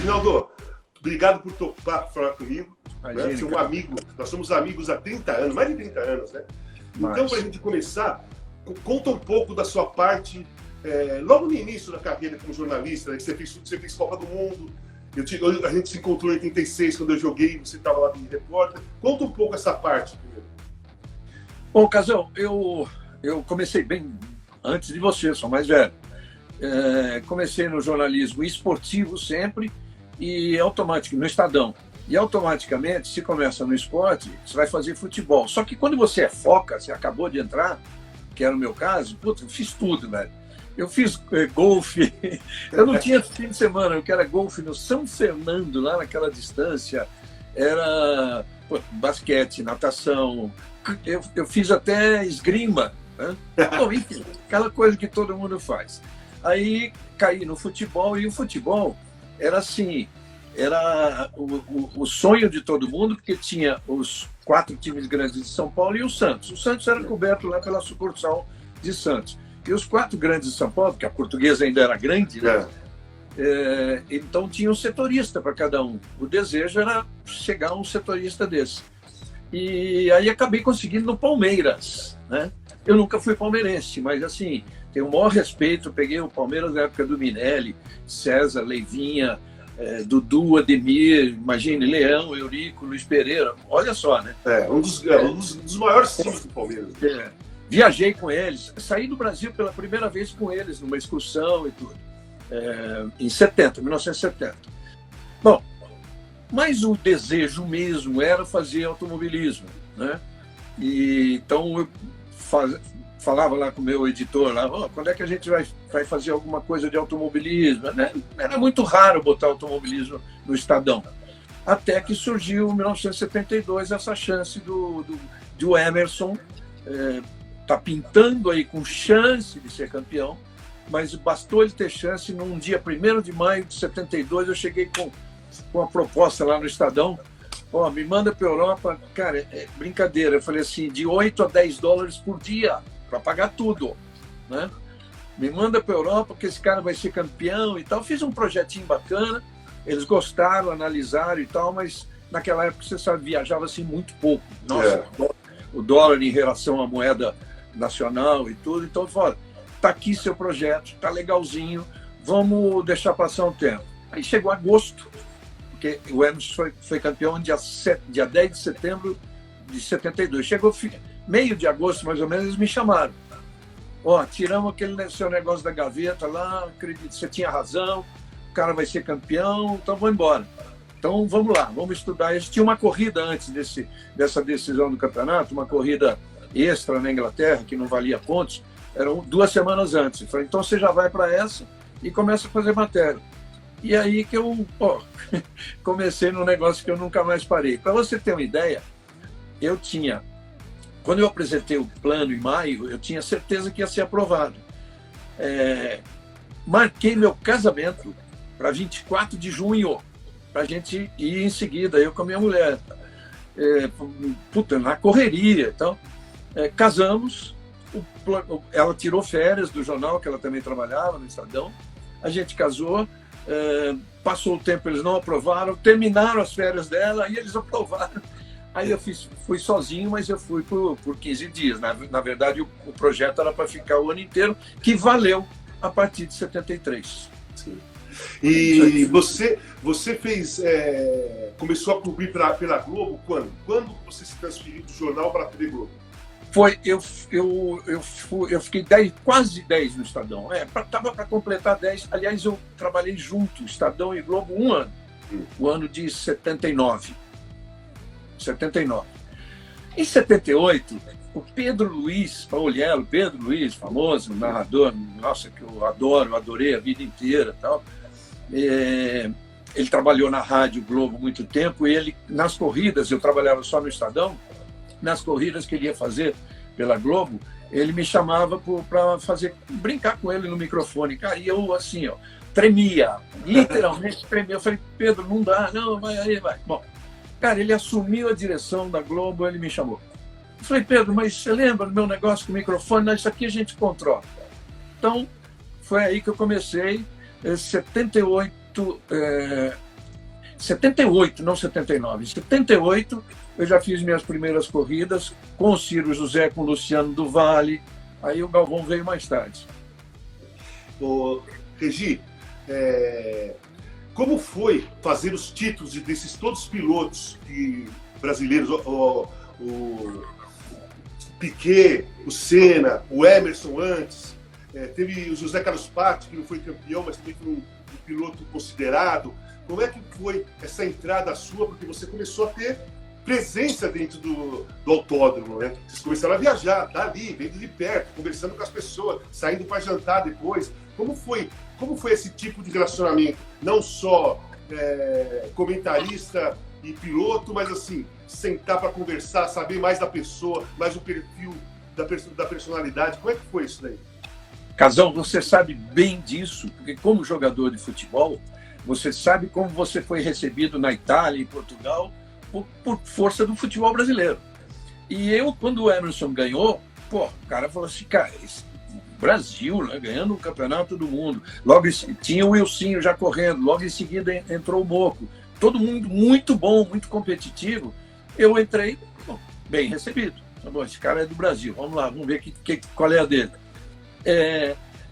Reginaldo, obrigado por topar falar comigo. Né? Você é um amigo, nós somos amigos há 30 anos, mais de 30 anos, né? Então, para a gente começar, conta um pouco da sua parte, logo no início da carreira como jornalista, né? Você fez Copa do Mundo, a gente se encontrou em 86, quando eu joguei, você estava lá de repórter. Conta um pouco essa parte primeiro. Bom, Casão, eu comecei bem antes de você, sou mais velho. Comecei no jornalismo esportivo sempre e automático, no Estadão. E automaticamente, se começa no esporte, você vai fazer futebol. Só que quando você é foca, você acabou de entrar, que era o meu caso, putz, eu fiz tudo, velho. Eu fiz golfe, eu não tinha fim de semana, eu que era golfe no São Fernando, lá naquela distância, era basquete, natação, eu fiz até esgrima, né? Bom, enfim, aquela coisa que todo mundo faz. Aí caí no futebol, e o futebol era assim, era o sonho de todo mundo, porque tinha os 4 times grandes de São Paulo e o Santos. O Santos era coberto lá pela sucursal de Santos. E os 4 grandes de São Paulo, porque a Portuguesa ainda era grande, né? Então tinha um setorista para cada um. O desejo era chegar a um setorista desse. E aí acabei conseguindo no Palmeiras, né? Eu nunca fui palmeirense, mas assim, tenho o maior respeito. Peguei o Palmeiras na época do Minelli, César, Leivinha, Dudu, Ademir, imagine, Leão, Eurico, Luiz Pereira. Olha só, né? Um dos maiores times do Palmeiras. Viajei com eles, saí do Brasil pela primeira vez com eles, numa excursão e tudo, em 1970. Bom, mas o desejo mesmo era fazer automobilismo, né? E, então eu falava lá com o meu editor, lá, quando é que a gente vai fazer alguma coisa de automobilismo? Né? Era muito raro botar automobilismo no Estadão. Até que surgiu, em 1972, essa chance do Emerson, tá pintando aí com chance de ser campeão, mas bastou ele ter chance. Num dia 1º de maio de 72, eu cheguei com uma proposta lá no Estadão. Me manda para a Europa. Cara, é brincadeira. Eu falei assim, de 8 a 10 dólares por dia, para pagar tudo, né? Me manda para a Europa, que esse cara vai ser campeão e tal. Fiz um projetinho bacana, eles gostaram, analisaram e tal, mas naquela época, você sabe, viajava assim muito pouco. Nossa, o dólar em relação à moeda nacional e tudo. Então eu falei, tá aqui seu projeto, tá legalzinho, vamos deixar passar um tempo. Aí chegou agosto, porque o Emerson foi campeão dia 10 de setembro de 72. Chegou meio de agosto, mais ou menos, eles me chamaram. Tiramos aquele seu negócio da gaveta lá, acredito, você tinha razão, o cara vai ser campeão, então vamos embora. Então vamos lá, vamos estudar. Eles tinham uma corrida antes dessa decisão do campeonato, uma corrida extra na Inglaterra, que não valia pontos, eram 2 semanas antes. Eu falei, então você já vai para essa e começa a fazer matéria. E aí que eu comecei num negócio que eu nunca mais parei. Para você ter uma ideia, quando eu apresentei o plano em maio, eu tinha certeza que ia ser aprovado. Marquei meu casamento para 24 de junho, para a gente ir em seguida, eu com a minha mulher. Na correria. Então, casamos, ela tirou férias do jornal, que ela também trabalhava no Estadão, a gente casou, passou o tempo, eles não aprovaram, terminaram as férias dela e eles aprovaram. Aí eu fui sozinho, mas eu fui por 15 dias. Na verdade, o projeto era para ficar o ano inteiro, que valeu a partir de 73. Sim. E você começou a cobrir pela Globo quando? Quando você se transferiu do jornal para a TV Globo? Eu fiquei quase 10 no Estadão. Estava para completar 10. Aliás, eu trabalhei junto, Estadão e Globo, um ano. O ano de 79. Em 78, o Pedro Luiz Paoliello, famoso narrador, nossa, que eu adorei a vida inteira e tal. Ele trabalhou na Rádio Globo muito tempo, e ele, nas corridas, eu trabalhava só no Estadão, nas corridas que ele ia fazer pela Globo, ele me chamava para brincar com ele no microfone. Cara, e eu assim, tremia, literalmente tremia. Eu falei, Pedro, não dá, não, vai aí, vai. Bom, cara, ele assumiu a direção da Globo, ele me chamou. Eu falei, Pedro, mas você lembra do meu negócio com o microfone? Não, isso aqui a gente controla. Então, foi aí que eu comecei. Em 78, 78, não 79. Em 78, eu já fiz minhas primeiras corridas com o Ciro José, com o Luciano do Vale. Aí o Galvão veio mais tarde. Ô, Regi, como foi fazer os títulos desses todos os pilotos brasileiros, o Piquet, o Senna, o Emerson antes, teve o José Carlos Patti, que não foi campeão, mas também foi um piloto considerado. Como é que foi essa entrada sua? Porque você começou a ter presença dentro do autódromo, né? Vocês começaram a viajar, dali, vendo de perto, conversando com as pessoas, saindo para jantar depois. Como foi esse tipo de relacionamento? Não só comentarista e piloto, mas assim, sentar para conversar, saber mais da pessoa, mais o perfil da personalidade. Como é que foi isso daí? Casão, você sabe bem disso, porque como jogador de futebol, você sabe como você foi recebido na Itália e Portugal por força do futebol brasileiro. E eu, quando o Emerson ganhou, o cara falou assim, cara, Brasil, né, ganhando o campeonato do mundo. Logo tinha o Wilsinho já correndo, logo em seguida entrou o Moco. Todo mundo muito bom, muito competitivo. Eu entrei, bem recebido. Tá bom, esse cara é do Brasil, vamos lá, vamos ver qual é a dele.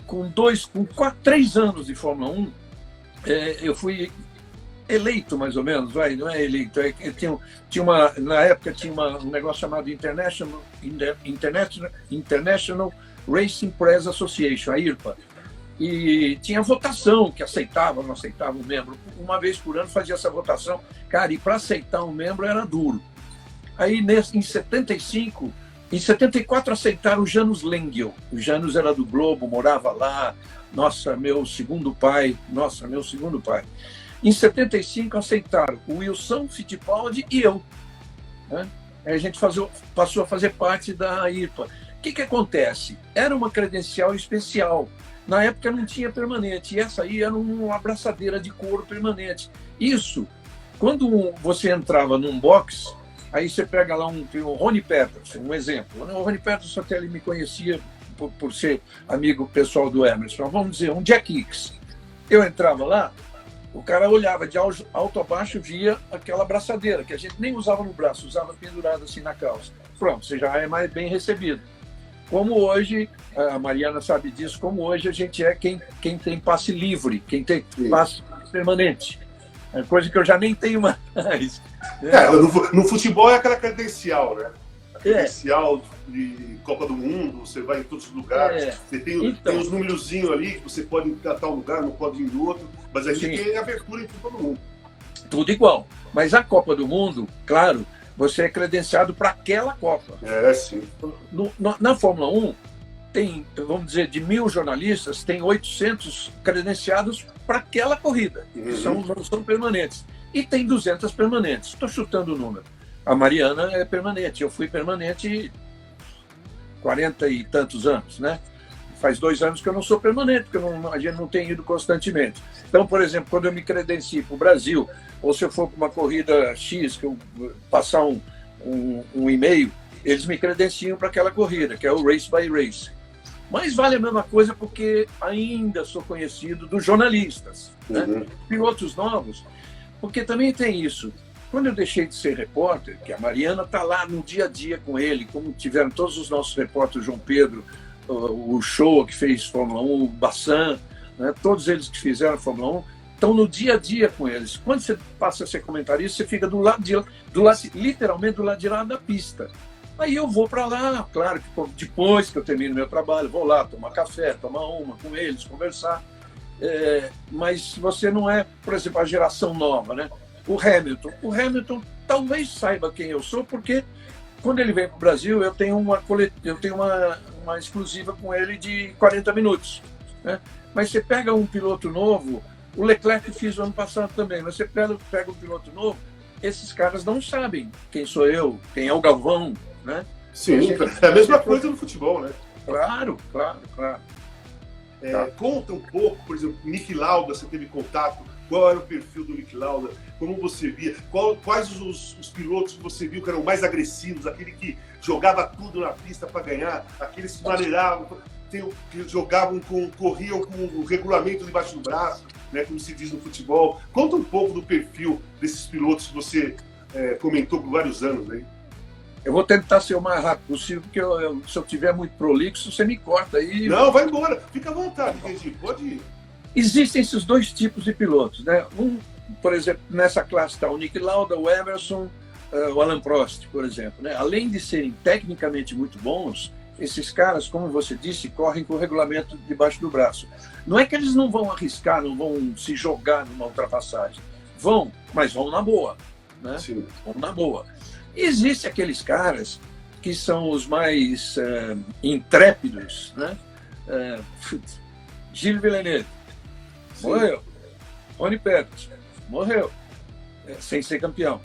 Com 3 anos de Fórmula 1, eu fui eleito, mais ou menos, não é eleito. Na época tinha um negócio chamado International Racing Press Association, a IRPA. E tinha votação, que aceitava ou não aceitava um membro. Uma vez por ano fazia essa votação. Cara, e para aceitar um membro era duro. Aí, em 75, em 74 aceitaram o Janus Lengel. O Janus era do Globo, morava lá. Meu segundo pai. Em 75 aceitaram o Wilson Fittipaldi e eu. Né? Aí a gente passou a fazer parte da IRPA. O que acontece? Era uma credencial especial. Na época não tinha permanente. E essa aí era uma abraçadeira de couro permanente. Isso, quando você entrava num box, aí você pega lá o Ronnie Peterson, um exemplo. O Ronnie Peterson até ele me conhecia por ser amigo pessoal do Emerson. Vamos dizer, um Jack Hicks. Eu entrava lá, o cara olhava de alto a baixo, via aquela abraçadeira, que a gente nem usava no braço, usava pendurado assim na calça. Pronto, você já é mais bem recebido. Como hoje, a Mariana sabe disso, como hoje a gente é quem tem passe livre, quem tem passe permanente. É coisa que eu já nem tenho mais. No futebol é aquela credencial, né? A credencial de Copa do Mundo, você vai em todos os lugares. Você tem os númerozinhos ali, que você pode ir a tal lugar, não pode ir em outro, mas a gente tem abertura em todo mundo. Tudo igual. Mas a Copa do Mundo, claro, você é credenciado para aquela Copa. Sim. Na Fórmula 1, tem, vamos dizer, de 1.000 jornalistas, tem 800 credenciados para aquela corrida, que são permanentes. E tem 200 permanentes. Estou chutando o número. A Mariana é permanente. Eu fui permanente 40 e tantos anos, né? Faz 2 anos que eu não sou permanente, porque a gente não tem ido constantemente. Então, por exemplo, quando eu me credencio para o Brasil, ou se eu for para uma corrida X, que eu passar um e-mail, eles me credenciam para aquela corrida, que é o Race by Race. Mas vale a mesma coisa porque ainda sou conhecido dos jornalistas, né? Pilotos novos, porque também tem isso. Quando eu deixei de ser repórter, que a Mariana está lá no dia a dia com ele, como tiveram todos os nossos repórteres, João Pedro, o Show que fez Fórmula 1, o Bassan, né? Todos eles que fizeram Fórmula 1, estão no dia a dia com eles. Quando você passa a ser comentarista, você fica literalmente do lado de lá da pista. Aí eu vou para lá, claro, que depois que eu termino meu trabalho, vou lá tomar café, tomar uma com eles, conversar. Mas você não é, por exemplo, a geração nova, né? O Hamilton talvez saiba quem eu sou, porque quando ele vem para o Brasil, eu tenho uma exclusiva com ele de 40 minutos. Né? Mas você pega um piloto novo, o Leclerc fiz o ano passado também, mas você pega um piloto novo, esses caras não sabem quem sou eu, quem é o Galvão, né? Sim, é a mesma coisa no futebol, né? Claro. Conta um pouco, por exemplo, Niki Lauda, você teve contato, qual era o perfil do Niki Lauda, como você via, quais os pilotos que você viu que eram mais agressivos, aquele que jogava tudo na pista para ganhar, aqueles que maneiravam. que jogavam corriam com o regulamento debaixo do braço, né, como se diz no futebol. Conta um pouco do perfil desses pilotos que você comentou por vários anos aí. Eu vou tentar ser o mais rápido possível, porque se eu tiver muito prolixo, você me corta aí. Não, vai embora. Fica à vontade, Kenji. Pode ir. Existem esses dois tipos de pilotos, né? Por exemplo, nessa classe está o Niki Lauda, o Emerson, o Alain Prost, por exemplo, né? Além de serem tecnicamente muito bons, esses caras, como você disse, correm com o regulamento debaixo do braço. Não é que eles não vão arriscar, não vão se jogar numa ultrapassagem. Vão, mas vão na boa, né? Sim. Vão na boa. E existem aqueles caras que são os mais intrépidos, né? Gilles Villeneuve, morreu. Rony Peters, morreu, sem ser campeão.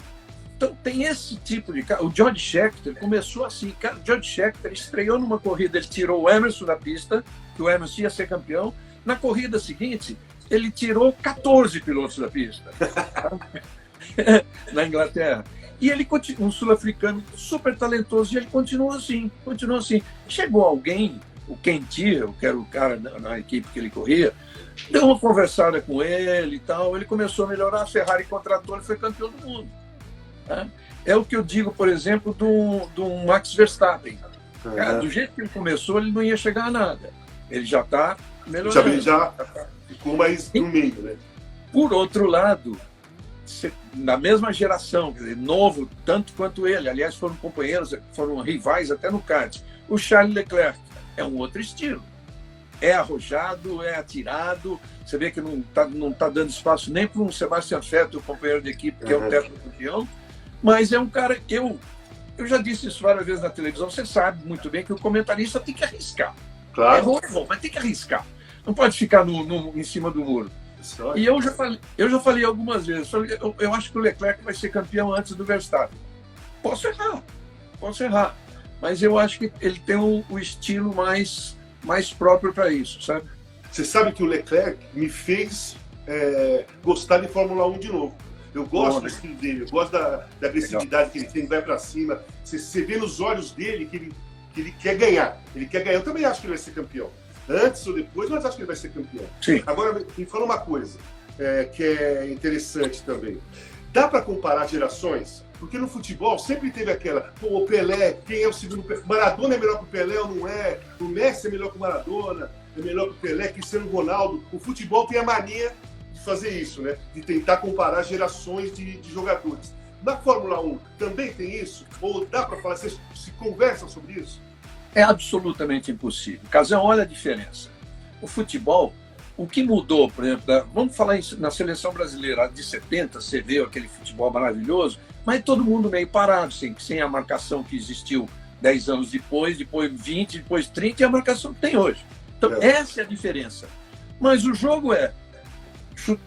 Então tem esse tipo de cara. O George Scheckter começou assim. Cara, o George Scheckter estreou numa corrida, ele tirou o Emerson da pista, que o Emerson ia ser campeão. Na corrida seguinte, ele tirou 14 pilotos da pista. Na Inglaterra. E ele continua, um sul-africano super talentoso, e ele continua assim. Chegou alguém, o Ken Tyrrell, que era o cara na equipe que ele corria, deu uma conversada com ele e tal, ele começou a melhorar, a Ferrari contratou, ele foi campeão do mundo. Né? É o que eu digo, por exemplo, do Max Verstappen. Cara, do jeito que ele começou, ele não ia chegar a nada. Ele já está melhorando. Já ficou mais no meio, né? Por outro lado, na mesma geração, quer dizer, novo tanto quanto ele, aliás, foram companheiros, foram rivais até no kart. O Charles Leclerc é um outro estilo. É arrojado, é atirado. Você vê que não tá dando espaço nem para um Sebastian Vettel, o companheiro de equipe, que é o tetracampeão. Mas é um cara... Eu já disse isso várias vezes na televisão. Você sabe muito bem que o comentarista tem que arriscar. Claro. Errou, mas tem que arriscar. Não pode ficar em cima do muro. E eu já falei algumas vezes. Eu acho que o Leclerc vai ser campeão antes do Verstappen. Posso errar. Mas eu acho que ele tem o estilo mais próprio para isso, sabe? Você sabe que o Leclerc me fez gostar de Fórmula 1 de novo. Eu gosto do estilo dele, eu gosto da agressividade que ele tem, vai para cima. Você vê nos olhos dele que ele quer ganhar. Ele quer ganhar. Eu também acho que ele vai ser campeão. Antes ou depois, mas acho que ele vai ser campeão. Sim. Agora, me fala uma coisa que é interessante também. Dá para comparar gerações? Porque no futebol sempre teve aquela, o Pelé, quem é o segundo Pelé? Maradona é melhor que o Pelé ou não é? O Messi é melhor que o Maradona, é melhor que o Pelé, Cristiano Ronaldo. O futebol tem a mania de fazer isso, né? De tentar comparar gerações de jogadores. Na Fórmula 1 também tem isso? Ou dá para falar, vocês se conversam sobre isso? É absolutamente impossível. Casão, olha a diferença. O futebol, o que mudou, por exemplo, vamos falar na seleção brasileira de 70, você vê aquele futebol maravilhoso, mas todo mundo meio parado, sem a marcação que existiu 10 anos depois 20, depois 30, e a marcação que tem hoje. Então, essa é a diferença. Mas o jogo é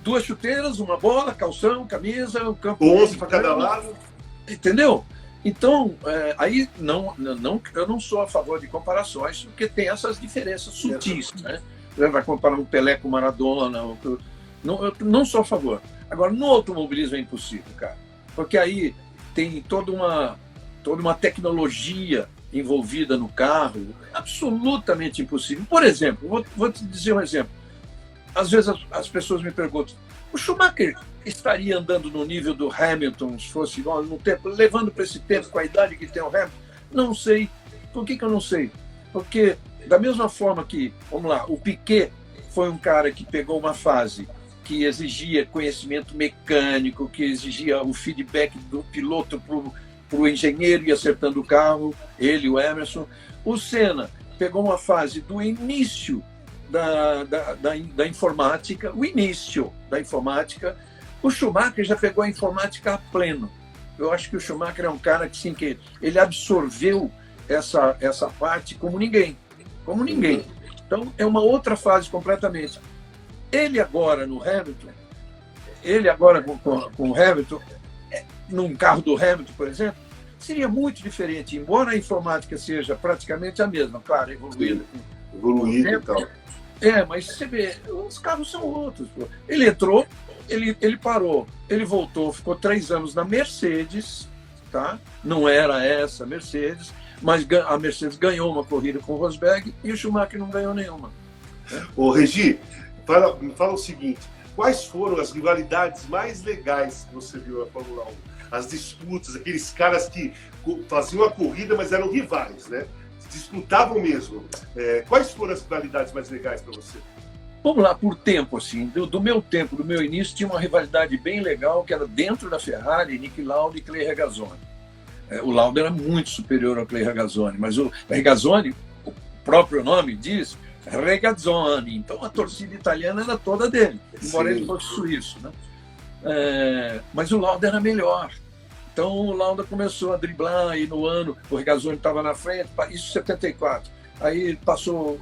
2 chuteiras, uma bola, calção, camisa, um campo... 11 para cada lado. Entendeu? Então, aí eu não sou a favor de comparações, porque tem essas diferenças sutis, né? Você vai comparar um Pelé com Maradona, eu não sou a favor. Agora, no automobilismo é impossível, cara, porque aí tem toda uma tecnologia envolvida no carro, absolutamente impossível. Por exemplo, vou te dizer um exemplo. Às vezes as pessoas me perguntam, o Schumacher estaria andando no nível do Hamilton, se fosse igual no tempo, levando para esse tempo com a idade que tem o Hamilton? Não sei. Por que eu não sei? Porque, da mesma forma que, vamos lá, o Piquet foi um cara que pegou uma fase que exigia conhecimento mecânico, que exigia o feedback do piloto para o engenheiro ir acertando o carro, ele, o Emerson. O Senna pegou uma fase do início da informática, o início da informática. O Schumacher já pegou a informática a pleno. Eu acho que o Schumacher é um cara que, sim, que ele absorveu essa parte como ninguém. Então, é uma outra fase completamente. Ele agora no Hamilton, com o Hamilton, num carro do Hamilton, por exemplo, seria muito diferente, embora a informática seja praticamente a mesma, claro, evoluída e tal. Mas você vê, os carros são outros. Pô. Ele entrou, ele parou, ele voltou, ficou 3 anos na Mercedes, tá? Não era essa Mercedes, mas a Mercedes ganhou uma corrida com o Rosberg e o Schumacher não ganhou nenhuma. Ô, Regi, me fala o seguinte, quais foram as rivalidades mais legais que você viu na Fórmula 1? As disputas, aqueles caras que faziam a corrida, mas eram rivais, né? Disputavam mesmo. Quais foram as rivalidades mais legais para você? Vamos lá, por tempo, assim, do meu tempo, do meu início, tinha uma rivalidade bem legal, que era dentro da Ferrari, Niki Lauda e Clay Regazzoni. O Lauda era muito superior ao Clay Regazzoni, mas o Regazzoni, o próprio nome diz, Regazzoni, então a torcida italiana era toda dele, embora ele fosse suíço, né? Mas o Lauda era melhor. Então o Lauda começou a driblar, e no ano o Regazzoni estava na frente, isso em 74. Aí ele passou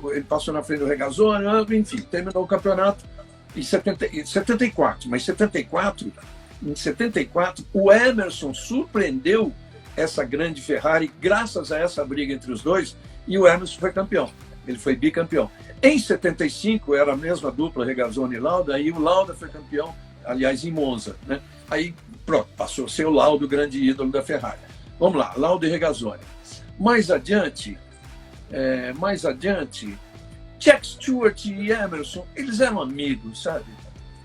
na frente do Regazzoni, enfim, terminou o campeonato em 74. Mas em 74, o Emerson surpreendeu essa grande Ferrari graças a essa briga entre os dois, e o Emerson foi campeão. Ele foi bicampeão. Em 75, era a mesma dupla, Regazzoni e Lauda, aí o Lauda foi campeão, aliás, em Monza, né? Aí, pronto, passou a ser o Lauda, o grande ídolo da Ferrari. Vamos lá, Lauda e Regazzoni. Mais adiante, Jack Stewart e Emerson, eles eram amigos, sabe?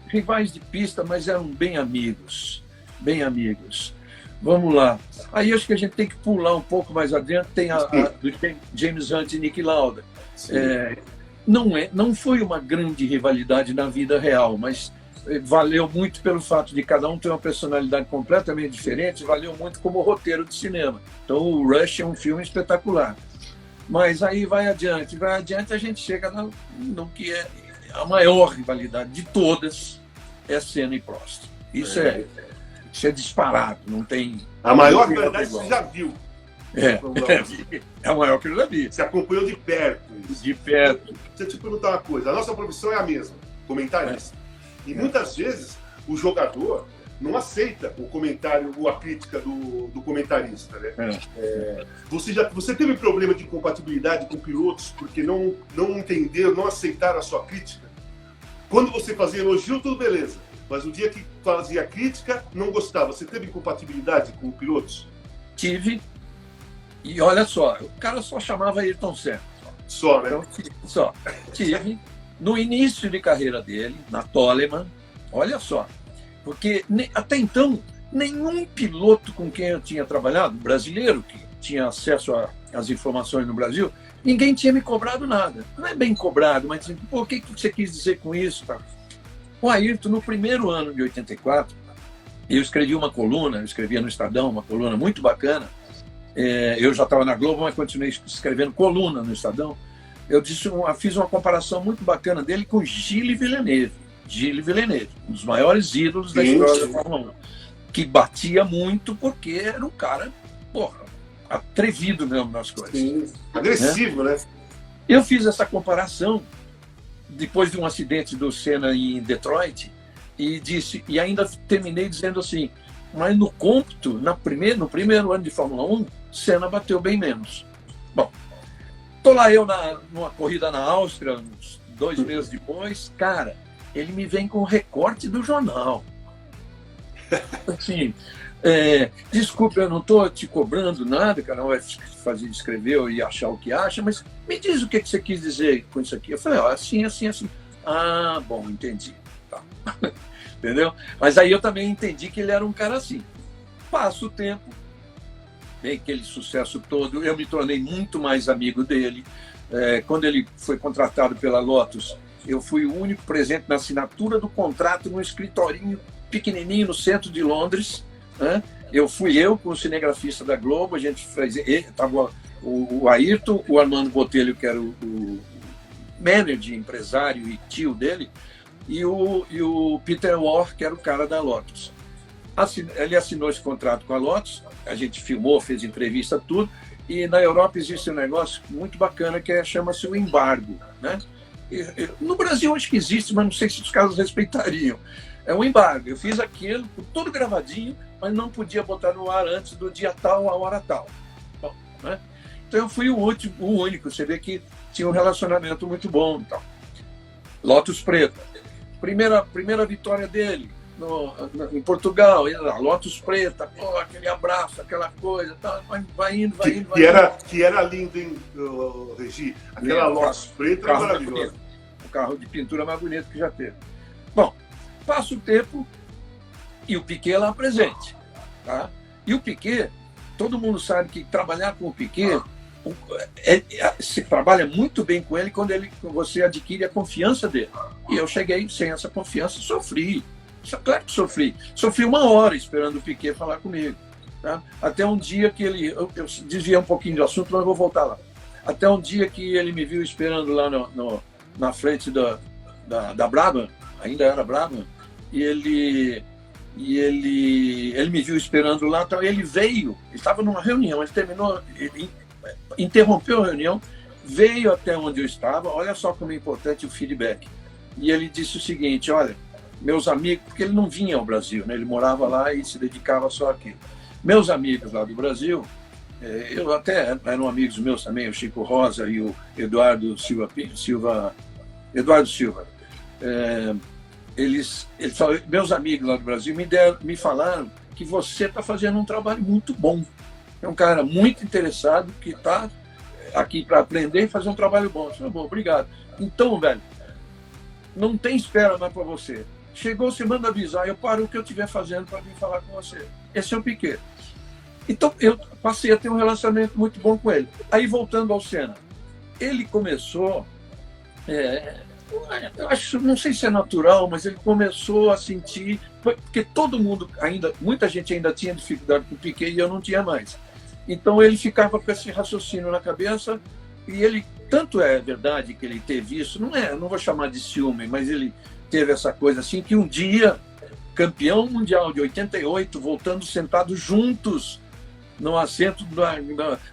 Rivais de pista, mas eram bem amigos. Bem amigos. Vamos lá. Aí acho que a gente tem que pular um pouco mais adiante, tem a do James Hunt e Niki Lauda. Não foi uma grande rivalidade na vida real, mas valeu muito pelo fato de cada um ter uma personalidade completamente diferente, valeu muito como roteiro de cinema. Então o Rush é um filme espetacular. Mas aí vai adiante, a gente chega no que é a maior rivalidade de todas, é Senna e Prost. Isso é disparado, não tem... A maior rivalidade você já viu. É a maior que eu já vi. Você acompanhou de perto isso. De perto. Deixa eu te perguntar uma coisa, a nossa profissão é a mesma, comentarista. E muitas vezes o jogador não aceita o comentário ou a crítica do comentarista, né? Você teve problema de incompatibilidade com pilotos porque não entenderam, não aceitaram a sua crítica? Quando você fazia elogio, tudo beleza. Mas o dia que fazia crítica, não gostava. Você teve incompatibilidade com pilotos? Tive. E olha só, o cara só chamava Ayrton Senna. Só, né? Então, tive. No início de carreira dele, na Toleman, olha só. Porque até então, nenhum piloto com quem eu tinha trabalhado, brasileiro, que tinha acesso às informações no Brasil, ninguém tinha me cobrado nada. Não é bem cobrado, mas pô, o que você quis dizer com isso? O Ayrton, no primeiro ano de 84, eu escrevi uma coluna, eu escrevia no Estadão, uma coluna muito bacana. Eu já estava na Globo, mas continuei escrevendo coluna no Estadão. Eu fiz uma comparação muito bacana dele com Gilles Villeneuve. Gilles Villeneuve, um dos maiores ídolos da história da Fórmula 1, que batia muito porque era um cara, atrevido mesmo nas coisas. Sim. Agressivo, né? Eu fiz essa comparação depois de um acidente do Senna em Detroit e ainda terminei dizendo assim, mas no cômputo, no primeiro ano de Fórmula 1, Senna bateu bem menos. Bom, tô lá eu numa corrida na Áustria, uns 2 meses depois, cara, ele me vem com o recorte do jornal. Assim, desculpa, eu não estou te cobrando nada, cada um vai fazer escrever e achar o que acha, mas me diz o que você quis dizer com isso aqui. Eu falei, assim. Ah, bom, entendi. Tá. Entendeu? Mas aí eu também entendi que ele era um cara assim. Passa o tempo, vem aquele sucesso todo, eu me tornei muito mais amigo dele. Quando ele foi contratado pela Lotus, eu fui o único presente na assinatura do contrato num escritorinho pequenininho no centro de Londres, né? Fui eu com o cinegrafista da Globo, a gente fez, estava o Ayrton, o Armando Botelho, que era o manager, empresário e tio dele, e o Peter Warr, que era o cara da Lotus. Ele assinou esse contrato com a Lotus, a gente filmou, fez entrevista, tudo, e na Europa existe um negócio muito bacana que chama-se o embargo, né? No Brasil acho que existe, mas não sei se os caras respeitariam. É um embargo. Eu fiz aquilo, tudo gravadinho, mas não podia botar no ar antes do dia tal, a hora tal. Bom, né? Então eu fui o único. Você vê que tinha um relacionamento muito bom. Então. Lotus Preta. Primeira vitória dele. em Portugal, a Lotus Preta, pô, aquele abraço, aquela coisa, tá, vai indo. Que era lindo, hein, Regi? Aquela Lotus Preta era maravilhosa. O carro de pintura mais bonito que já teve. Bom, passa o tempo e o Piquet lá presente. Tá? E o Piquet, todo mundo sabe que trabalhar com o Piquet, se trabalha muito bem com ele quando você adquire a confiança dele. E eu cheguei sem essa confiança, sofri. Claro que sofri. Sofri 1 hora esperando o Piquet falar comigo. Tá? Até um dia que ele... Eu desviei um pouquinho do assunto, mas eu vou voltar lá. Até um dia que ele me viu esperando lá na frente da Brabham, ainda era Brabham, e ele me viu esperando lá, então ele veio, ele estava numa reunião, ele interrompeu a reunião, veio até onde eu estava, olha só como é importante o feedback. E ele disse o seguinte, olha, meus amigos, porque ele não vinha ao Brasil, né? Ele morava lá e se dedicava só àquilo. Meus amigos lá do Brasil, eu até eram amigos meus também, o Chico Rosa e o Eduardo Silva. Meus amigos lá do Brasil me falaram que você está fazendo um trabalho muito bom. É um cara muito interessado que está aqui para aprender e fazer um trabalho bom. Eu falei, bom, obrigado. Então, velho, não tem espera mais para você. Chegou, você manda avisar, eu paro o que eu estiver fazendo para vir falar com você. Esse é o Piquet. Então, eu passei a ter um relacionamento muito bom com ele. Aí, voltando ao Senna, ele começou, eu acho, não sei se é natural, mas ele começou a sentir, porque todo mundo muita gente ainda tinha dificuldade com o Piquet e eu não tinha mais. Então, ele ficava com esse raciocínio na cabeça e ele, tanto é verdade que ele teve isso, não vou chamar de ciúme, mas ele teve essa coisa assim, que um dia, campeão mundial de 88, voltando sentados juntos no assento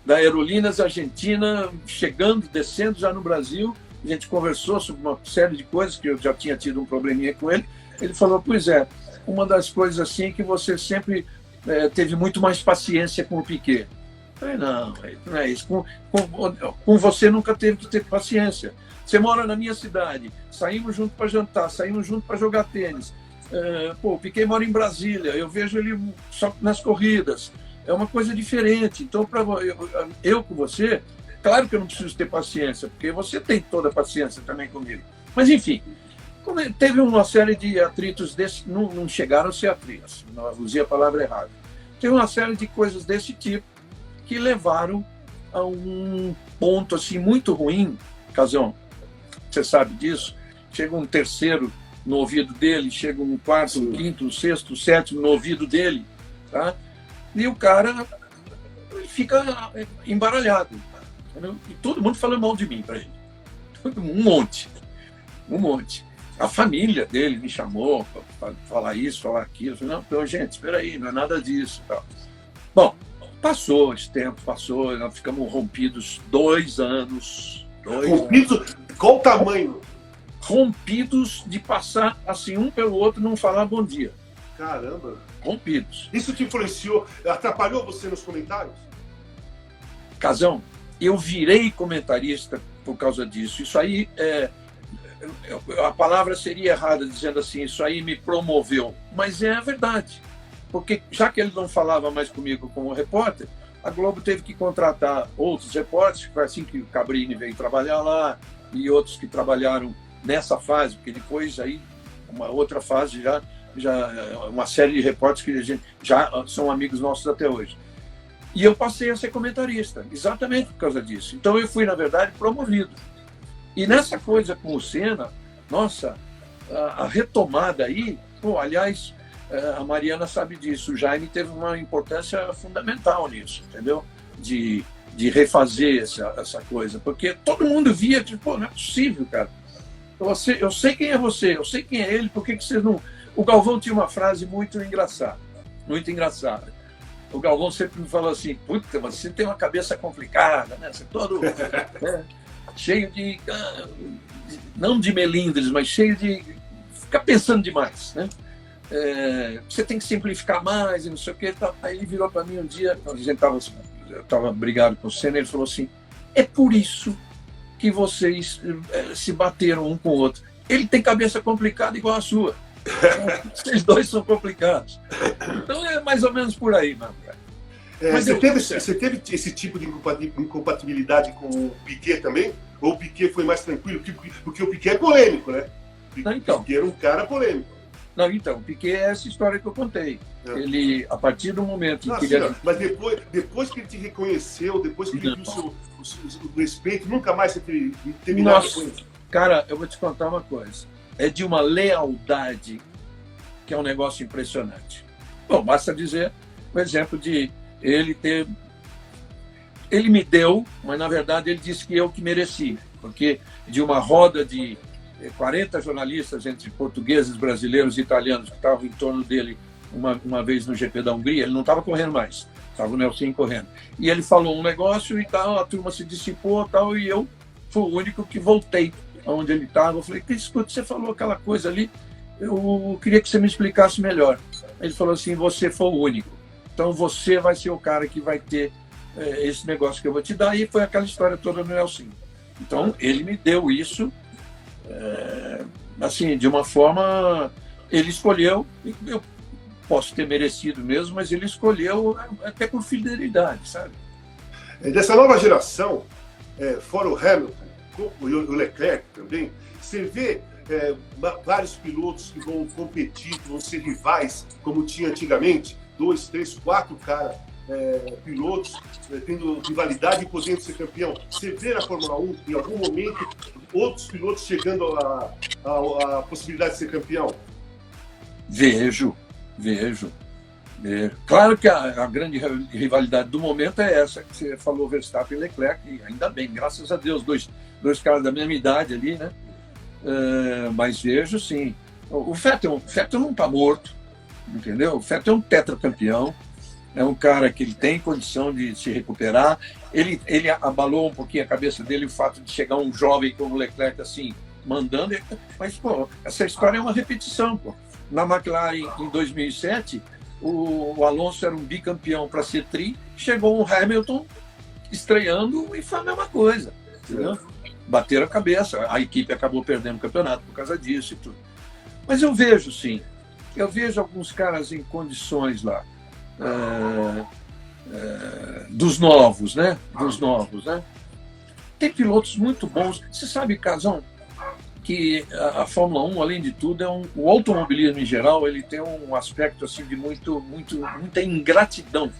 da Aerolíneas Argentina, chegando, descendo já no Brasil, a gente conversou sobre uma série de coisas, que eu já tinha tido um probleminha com ele. Ele falou, pois é, uma das coisas assim é que você sempre teve muito mais paciência com o Piquet. Eu falei, não é isso. Com você nunca teve que ter paciência. Você mora na minha cidade, saímos juntos para jantar, saímos juntos para jogar tênis. O Piquet mora em Brasília, eu vejo ele só nas corridas. É uma coisa diferente. Então, eu com você, claro que eu não preciso ter paciência, porque você tem toda a paciência também comigo. Mas, enfim, teve uma série de atritos desses, não chegaram a ser atritos, não usei a palavra errada. Teve uma série de coisas desse tipo que levaram a um ponto assim, muito ruim. Casão, você sabe disso, chega um terceiro no ouvido dele, chega um quarto, um quinto, um sexto, um sétimo no ouvido dele, tá? E o cara fica embaralhado. Entendeu? E todo mundo falando mal de mim para ele. Um monte. A família dele me chamou para falar isso, falar aquilo. Eu falei, não, gente, espera aí, não é nada disso. Tal. Bom, passou esse tempo, nós ficamos rompidos 2 anos. Rompidos? Qual o tamanho? Rompidos de passar assim um pelo outro e não falar bom dia. Caramba! Rompidos. Isso te influenciou, atrapalhou você nos comentários? Casão, eu virei comentarista por causa disso. Isso aí, a palavra seria errada dizendo assim, isso aí me promoveu. Mas é a verdade. Porque já que ele não falava mais comigo como repórter, a Globo teve que contratar outros repórteres, foi assim que o Cabrini veio trabalhar lá, e outros que trabalharam nessa fase, porque depois aí, uma outra fase já uma série de repórteres que a gente já são amigos nossos até hoje. E eu passei a ser comentarista, exatamente por causa disso. Então eu fui, na verdade, promovido. E nessa coisa com o Senna, nossa, a retomada aí, aliás, a Mariana sabe disso, o Jaime teve uma importância fundamental nisso, entendeu? De refazer essa coisa, porque todo mundo via, tipo, não é possível, cara. Eu sei quem é você, eu sei quem é ele, por que vocês não... O Galvão tinha uma frase muito engraçada. O Galvão sempre me falou assim, puta, você tem uma cabeça complicada, né? Você é todo cheio de... Não de melindres, mas cheio de... Ficar pensando demais, né? Você tem que simplificar mais e não sei o que. Aí ele virou para mim um dia, quando a gente eu estava brigado com o Senna, ele falou assim, é por isso que vocês se bateram um com o outro. Ele tem cabeça complicada igual a sua. Vocês dois são complicados. Então é mais ou menos por aí, mano. Mas você teve esse tipo de incompatibilidade com o Piquet também? Ou o Piquet foi mais tranquilo? Porque o Piquet é polêmico, né? Não, então. Piquet era um cara polêmico. Não, então, o Piquet é essa história que eu contei. Ele, a partir do momento em que ele... Mas depois que ele te reconheceu, depois que ele viu o respeito, nunca mais você teve nada com isso? Cara, eu vou te contar uma coisa. É de uma lealdade que é um negócio impressionante. Bom, basta dizer o exemplo de ele ter... Ele me deu, mas na verdade ele disse que eu que mereci, porque de uma roda de 40 jornalistas entre portugueses, brasileiros e italianos que estavam em torno dele uma vez no GP da Hungria, ele não estava correndo mais, estava o Nelson correndo. E ele falou um negócio e tal, a turma se dissipou tal, e eu fui o único que voltei aonde ele estava. Eu falei, escuta, você falou aquela coisa ali, eu queria que você me explicasse melhor. Ele falou assim, você foi o único, então você vai ser o cara que vai ter esse negócio que eu vou te dar. E foi aquela história toda do Nelson. Então ele me deu isso assim, de uma forma, ele escolheu, eu posso ter merecido mesmo, mas ele escolheu até com fidelidade, sabe? Dessa nova geração, fora o Hamilton, o Leclerc também, você vê vários pilotos que vão competir, vão ser rivais, como tinha antigamente, 2, 3, 4 caras, pilotos tendo rivalidade e podendo ser campeão. Você vê na Fórmula 1, em algum momento, outros pilotos chegando à possibilidade de ser campeão? Vejo. Claro que a grande rivalidade do momento é essa que você falou, Verstappen e Leclerc, e ainda bem, graças a Deus, dois caras da mesma idade ali, né? Mas vejo, sim. O Vettel não está morto, entendeu? O Vettel é um tetracampeão, é um cara que ele tem condição de se recuperar. Ele abalou um pouquinho a cabeça dele o fato de chegar um jovem como o Leclerc assim, mandando. Mas, pô, essa história é uma repetição, pô. Na McLaren, em 2007, o Alonso era um bicampeão para ser tri, chegou o Hamilton estreando e foi a mesma coisa, entendeu? Bateram a cabeça, a equipe acabou perdendo o campeonato por causa disso e tudo. Mas eu vejo, sim, alguns caras em condições lá, dos novos, né? Tem pilotos muito bons. Você sabe, Casão, que a Fórmula 1, além de tudo, o automobilismo em geral, ele tem um aspecto assim de muita ingratidão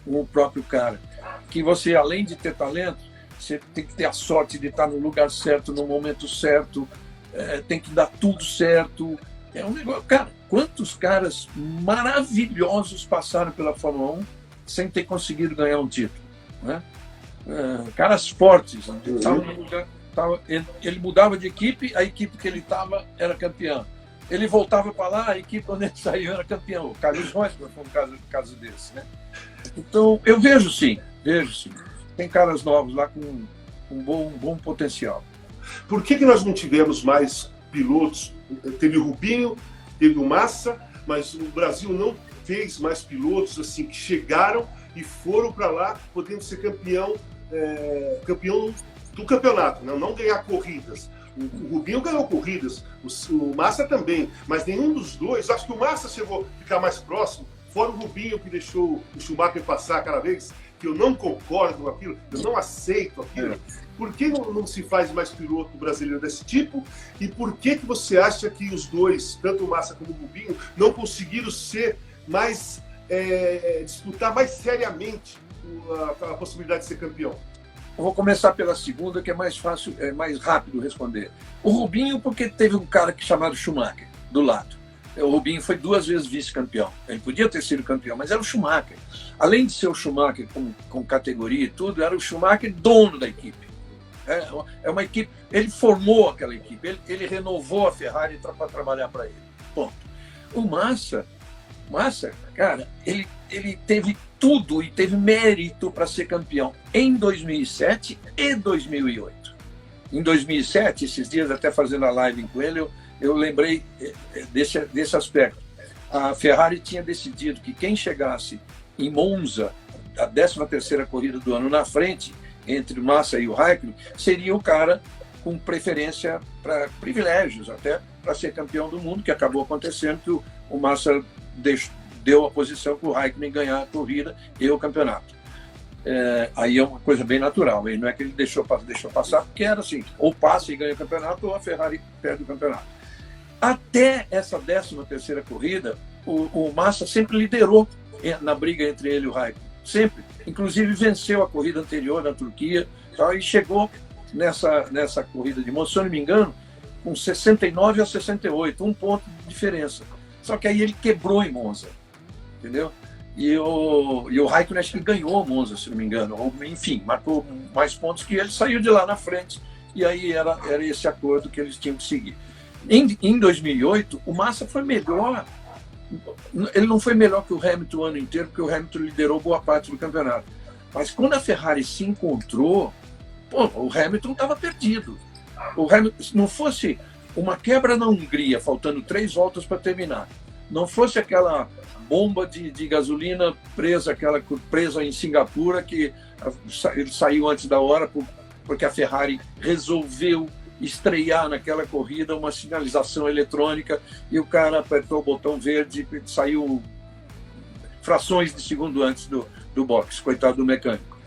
com o próprio cara. Que você, além de ter talento, você tem que ter a sorte de estar no lugar certo, no momento certo, tem que dar tudo certo. É um negócio, cara, quantos caras maravilhosos passaram pela Fórmula 1 sem ter conseguido ganhar um título, né? Caras fortes, estavam no lugar. Ele mudava de equipe, a equipe que ele estava era campeã. Ele voltava para lá, a equipe onde ele saiu era campeão. O Carlos Reutemann foi um caso desse, né? Então, eu vejo sim. Tem caras novos lá com um bom potencial. Por que nós não tivemos mais pilotos? Teve o Rubinho, teve o Massa, mas o Brasil não fez mais pilotos assim que chegaram e foram para lá podendo ser campeão do campeonato, não ganhar corridas. O Rubinho ganhou corridas, o Massa também, mas nenhum dos dois. Acho que o Massa chegou a ficar mais próximo, fora o Rubinho que deixou o Schumacher passar cada vez, que eu não concordo com aquilo, eu não aceito aquilo. Por que não se faz mais piloto brasileiro desse tipo? E por que você acha que os dois, tanto o Massa como o Rubinho, não conseguiram ser mais disputar mais seriamente a possibilidade de ser campeão? Eu vou começar pela segunda, que é mais fácil, mais rápido responder. O Rubinho, porque teve um cara chamado Schumacher do lado. O Rubinho foi 2 vezes vice-campeão. Ele podia ter sido campeão, mas era o Schumacher. Além de ser o Schumacher com categoria e tudo, era o Schumacher dono da equipe. É uma equipe. Ele formou aquela equipe, ele renovou a Ferrari para trabalhar para ele. Ponto. O Massa, cara, ele teve tudo e teve mérito para ser campeão em 2007 e 2008. Em 2007, esses dias até fazendo a live com ele, eu lembrei desse aspecto. A Ferrari tinha decidido que quem chegasse em Monza, a 13ª corrida do ano, na frente, entre o Massa e o Raikkonen, seria o cara com preferência para privilégios, até para ser campeão do mundo, que acabou acontecendo, que o Massa deu a posição para o Raikkonen ganhar a corrida e o campeonato. Aí é uma coisa bem natural. Aí não é que ele deixou passar, porque era assim, ou passa e ganha o campeonato, ou a Ferrari perde o campeonato. Até essa 13ª corrida, o Massa sempre liderou na briga entre ele e o Raikkonen. Sempre. Inclusive venceu a corrida anterior na Turquia, tá? E chegou nessa corrida de Monza, se eu não me engano, com 69 a 68, 1 ponto de diferença. Só que aí ele quebrou em Monza, entendeu? E o Raikkonen acho que ganhou Monza, se não me engano, ou, enfim, marcou mais pontos que ele, saiu de lá na frente, e aí era esse acordo que eles tinham que seguir. Em 2008, o Massa foi melhor. Ele não foi melhor que o Hamilton o ano inteiro, porque o Hamilton liderou boa parte do campeonato. Mas quando a Ferrari se encontrou, o Hamilton estava perdido. O Hamilton, se não fosse uma quebra na Hungria, faltando 3 voltas para terminar, não fosse aquela bomba de gasolina presa em Singapura, que ele saiu antes da hora, porque a Ferrari resolveu estrear naquela corrida uma sinalização eletrônica e o cara apertou o botão verde e saiu frações de segundo antes do box, coitado do mecânico.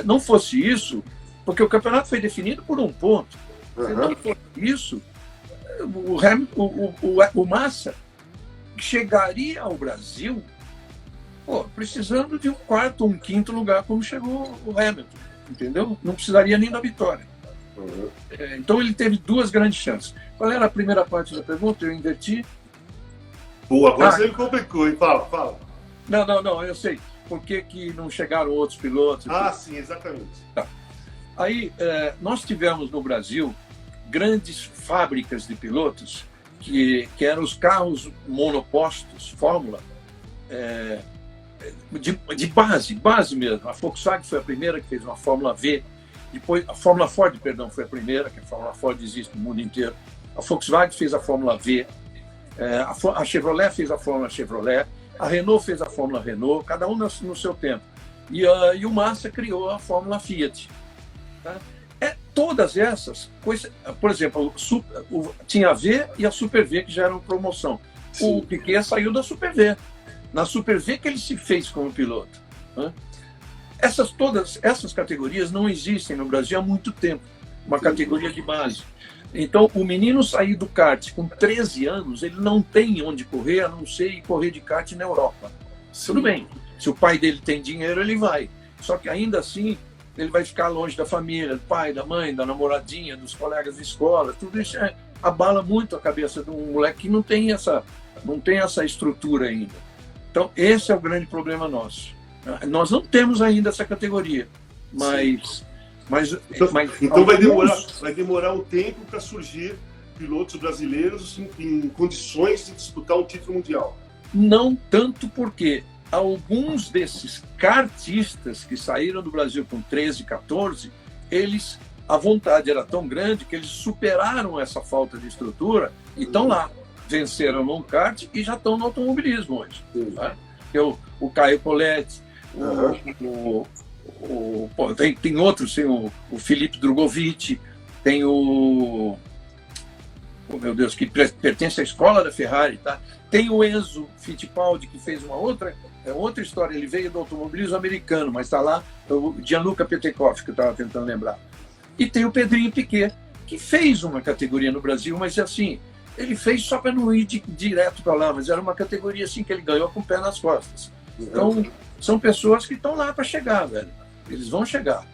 Não fosse isso, porque o campeonato foi definido por 1 ponto. Se não fosse isso, o Massa chegaria ao Brasil precisando de um 4º ou um 5º lugar, como chegou o Hamilton, entendeu? Não precisaria nem da vitória. Então ele teve 2 grandes chances. Qual era a primeira parte da pergunta? Eu inverti. Boa, agora você me complicou, hein? Fala. Não, eu sei. Por que não chegaram outros pilotos? Sim, exatamente. Tá. Aí, nós tivemos no Brasil grandes fábricas de pilotos que eram os carros monopostos, Fórmula, de base mesmo. A Volkswagen foi a primeira que fez uma Fórmula V. Depois, a Fórmula Ford, perdão, foi a primeira, que a Fórmula Ford existe no mundo inteiro. A Volkswagen fez a Fórmula V, a Chevrolet fez a Fórmula Chevrolet, a Renault fez a Fórmula Renault, cada um no seu tempo. E o Massa criou a Fórmula Fiat. Tá? Todas essas coisas, por exemplo, tinha a V e a Super V, que já eram promoção. Sim. O Piquet saiu da Super V. Na Super V que ele se fez como piloto. Né? Todas essas categorias não existem no Brasil há muito tempo, uma categoria de base. Então, o menino sair do kart com 13 anos, ele não tem onde correr, a não ser ir correr de kart na Europa. Sim. Tudo bem, se o pai dele tem dinheiro, ele vai. Só que ainda assim, ele vai ficar longe da família, do pai, da mãe, da namoradinha, dos colegas de escola. Tudo isso abala muito a cabeça de um moleque que não tem essa estrutura ainda. Então, esse é o grande problema nosso. Nós não temos ainda essa categoria, mas então vai demorar um tempo para surgir pilotos brasileiros em condições de disputar um título mundial. Não tanto, porque alguns desses kartistas que saíram do Brasil com 13, 14, a vontade era tão grande que eles superaram essa falta de estrutura e estão lá. Venceram no kart e já estão no automobilismo hoje. Tá? O Caio Collet, tem outros, tem o Felipe Drogovic, tem meu Deus, que pertence à escola da Ferrari, tá? Tem o Enzo Fittipaldi, que fez uma outra história, ele veio do automobilismo americano, mas está lá, o Gianluca Petekoff, que eu estava tentando lembrar. E tem o Pedrinho Piquet, que fez uma categoria no Brasil, mas assim, ele fez só para não ir direto para lá, mas era uma categoria assim que ele ganhou com o pé nas costas. Então, são pessoas que estão lá para chegar, velho. Eles vão chegar.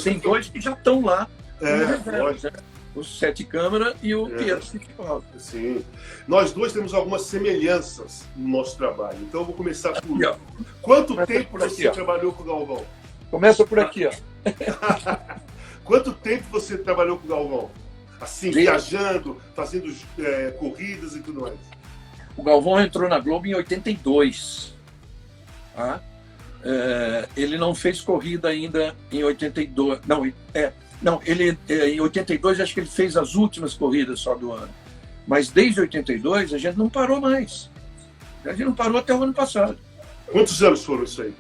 Tem 2 que já estão lá. O Sete Câmara e o Pietro Fittipaldi. Sim. Nós 2 temos algumas semelhanças no nosso trabalho. Então, eu vou começar por... Quanto tempo você trabalhou com o Galvão? Começa por aqui, ó. Quanto tempo você trabalhou com o Galvão? Assim, viajando, fazendo corridas e tudo mais. O Galvão entrou na Globo em 82. Tá? Ele não fez corrida ainda em 82. Em 82 acho que ele fez as últimas corridas só do ano. Mas desde 82 a gente não parou mais. A gente não parou até o ano passado. Quantos anos foram isso aí?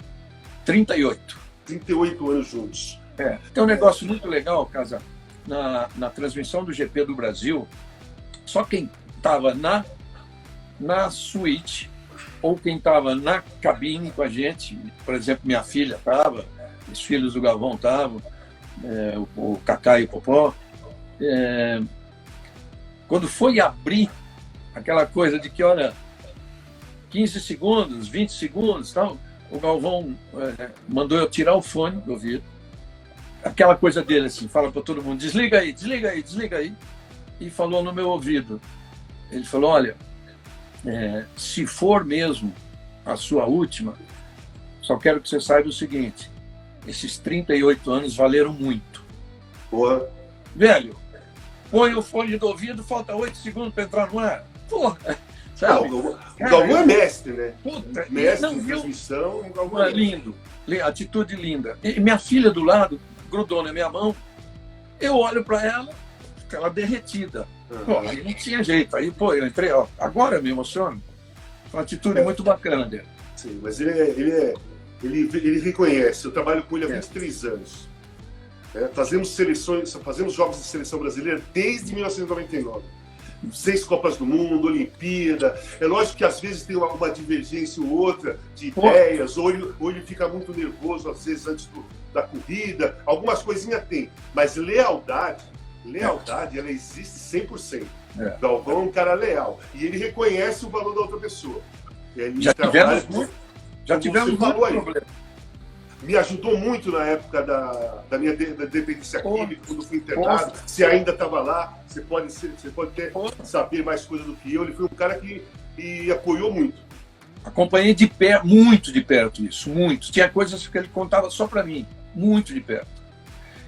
38. 38 anos juntos. Tem um negócio muito legal, Casa. na transmissão do GP do Brasil, só quem estava na suíte ou quem estava na cabine com a gente, por exemplo, minha filha estava, os filhos do Galvão estavam, o Cacá e o Popó, quando foi abrir aquela coisa de que, olha, 15 segundos, 20 segundos, tal, o Galvão mandou eu tirar o fone do ouvido, aquela coisa dele assim, fala para todo mundo, desliga aí, desliga aí, desliga aí, e falou no meu ouvido. Ele falou, olha, se for mesmo a sua última, só quero que você saiba o seguinte, esses 38 anos valeram muito. Porra. Velho, põe o fone do ouvido, falta 8 segundos para entrar no ar. Porra, sabe? O Galvão é mestre, né? Puta, mestre de transmissão, o Galvão é lindo, atitude linda. E minha filha do lado grudou na minha mão, eu olho para ela, ela derretida. Pô, aí não tinha jeito. Aí, pô, eu entrei, ó, agora eu me emociono. Uma atitude muito bacana dele. Sim, mas ele reconhece. Eu trabalho com ele há 23 anos. Fazemos jogos de seleção brasileira desde 1999. 6 Copas do Mundo, Olimpíada. É lógico que às vezes tem uma divergência ou outra de ideias, ou ele fica muito nervoso, às vezes, antes da corrida. Algumas coisinhas tem. Mas lealdade, ela existe 100%. Galvão é um cara leal. E ele reconhece o valor da outra pessoa. Já tivemos muito problema. Me ajudou muito na época da minha dependência química, quando fui internado. Você ainda estava lá, você pode até saber mais coisas do que eu. Ele foi um cara que apoiou muito. Acompanhei de perto, muito de perto isso, muito. Tinha coisas que ele contava só para mim, muito de perto.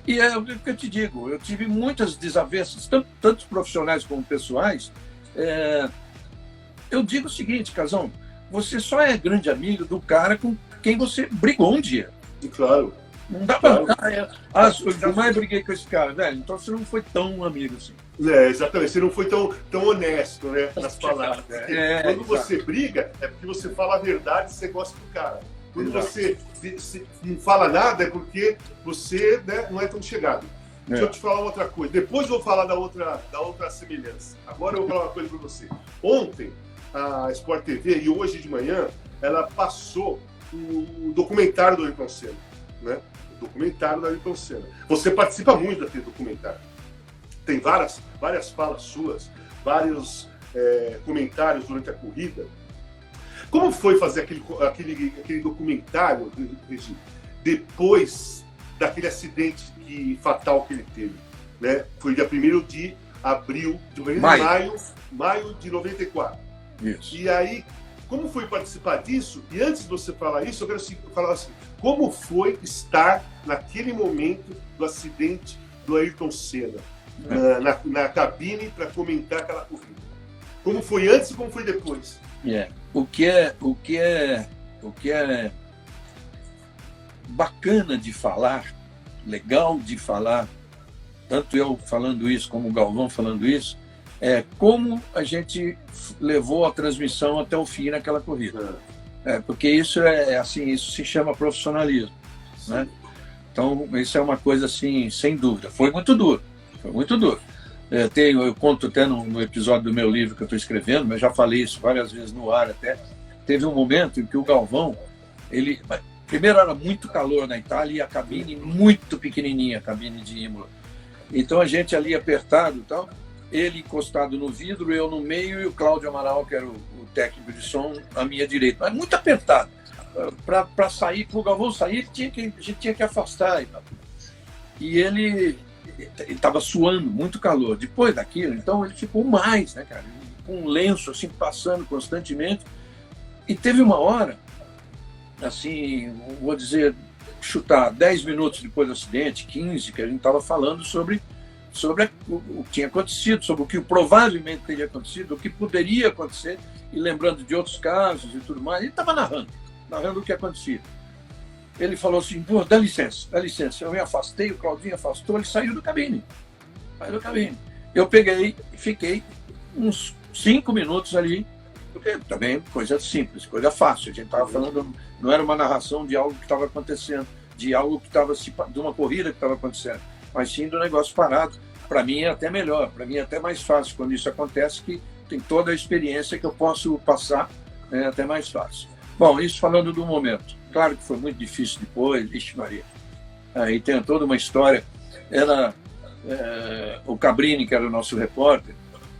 E é o que eu te digo, eu tive muitas desavenças, tanto profissionais como pessoais. Eu digo o seguinte, Casão, você só é grande amigo do cara com quem você brigou um dia. Claro. Não dá para... eu jamais briguei com esse cara, velho. Então você não foi tão amigo assim. Exatamente. Você não foi tão honesto, né, nas palavras. Quando você briga, é porque você fala a verdade e você gosta do cara. Quando você não fala nada, é porque você, né, não é tão chegado. Deixa eu te falar outra coisa. Depois eu vou falar da outra semelhança. Agora eu vou falar uma coisa para você. Ontem, a Sport TV, e hoje de manhã, ela passou o documentário do Ayrton Senna, né? O documentário do Ayrton Senna. Você participa muito daquele documentário. Tem várias falas suas, vários comentários durante a corrida. Como foi fazer aquele documentário, Regi, depois daquele acidente fatal que ele teve? Né? Foi dia 1º de maio de 94. Isso. E aí, como foi participar disso? E antes de você falar isso, eu quero falar assim, como foi estar naquele momento do acidente do Ayrton Senna, na cabine para comentar aquela corrida? Como foi antes e como foi depois? O que é bacana de falar, legal de falar, tanto eu falando isso como o Galvão falando isso, é como a gente levou a transmissão até o fim naquela corrida. Porque isso isso se chama profissionalismo, né? Então, isso é uma coisa assim, sem dúvida. Foi muito duro. Eu conto até no episódio do meu livro que eu estou escrevendo, mas já falei isso várias vezes no ar até. Teve um momento em que o Galvão, primeiro era muito calor na Itália e a cabine muito pequenininha, a cabine de Imola. Então a gente ali apertado e tal, ele encostado no vidro, eu no meio e o Cláudio Amaral, que era o técnico de som, à minha direita. Mas muito apertado. Para sair, para o Galvão sair, a gente tinha que afastar. E ele estava suando, muito calor. Depois daquilo, então ele ficou mais, né, cara? Com um lenço assim, passando constantemente. E teve uma hora, assim, vou dizer, chutar 10 minutos depois do acidente, 15, que a gente estava falando sobre o que tinha acontecido, sobre o que provavelmente teria acontecido, o que poderia acontecer, e lembrando de outros casos e tudo mais. Ele estava narrando o que acontecia. Ele falou assim, pô, dá licença. Eu me afastei, o Claudinho afastou, ele saiu da cabine. Eu peguei e fiquei uns 5 minutos ali, porque também coisa simples, coisa fácil. A gente estava falando, não era uma narração de algo que estava acontecendo, de algo que estava, de uma corrida que estava acontecendo, mas sim do negócio parado, para mim é até melhor, para mim é até mais fácil quando isso acontece, que tem toda a experiência que eu posso passar, é até mais fácil. Bom, isso falando do momento. Claro que foi muito difícil depois, vixe Maria. Aí tem toda uma história. Era o Cabrini, que era o nosso repórter,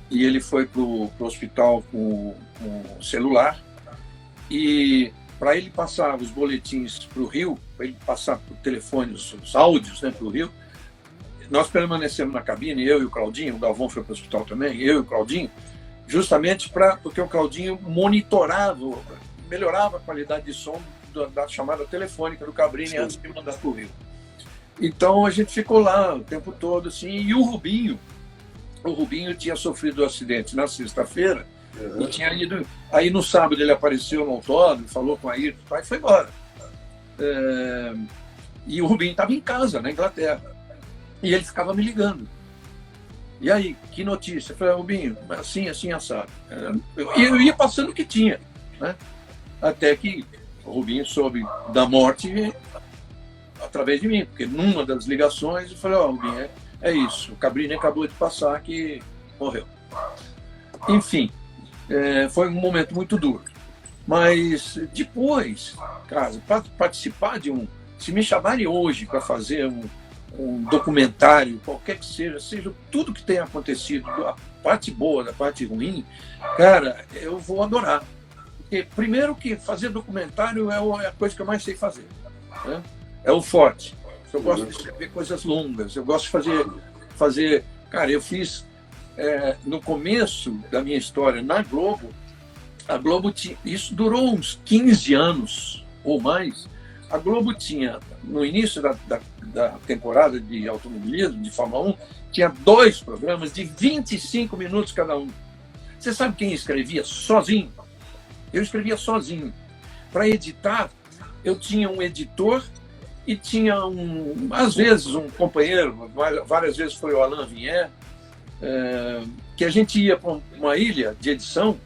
e ele foi para o hospital com o celular, e para ele passar os boletins para o Rio, para ele passar por telefone os áudios, né, para o Rio, nós permanecemos na cabine, eu e o Claudinho, o Galvão foi para o hospital também, eu e o Claudinho, justamente porque o Claudinho monitorava, melhorava a qualidade de som da chamada telefônica do Cabrini antes de mandar para o Rio. Então a gente ficou lá o tempo todo, assim, e o Rubinho tinha sofrido um acidente na sexta-feira, e tinha ido. Aí no sábado ele apareceu no autódromo, falou com a Ayrton e foi embora. E o Rubinho estava em casa, na Inglaterra. E ele ficava me ligando. E aí, que notícia? Eu falei, Rubinho, assim, assim, assado. Eu ia passando o que tinha, né? Até que o Rubinho soube da morte através de mim, porque numa das ligações eu falei, Rubinho, é isso, o Cabrini acabou de passar que morreu. Enfim, foi um momento muito duro. Mas depois, cara, para participar de se me chamarem hoje para fazer um documentário, qualquer que seja tudo que tenha acontecido, a parte boa, da parte ruim, cara, eu vou adorar. Porque, primeiro que fazer documentário é a coisa que eu mais sei fazer, né? É o forte. Eu gosto de escrever coisas longas, eu gosto de fazer... Cara, eu fiz, no começo da minha história na Globo, a Globo tinha... Isso durou uns 15 anos ou mais. A Globo tinha, no início da temporada de automobilismo, de Fórmula 1, tinha 2 programas de 25 minutos cada um. Você sabe quem escrevia sozinho? Eu escrevia sozinho. Para editar, eu tinha um editor e tinha, às vezes, um companheiro, várias vezes foi o Alain Vinher, que a gente ia para uma ilha de edição,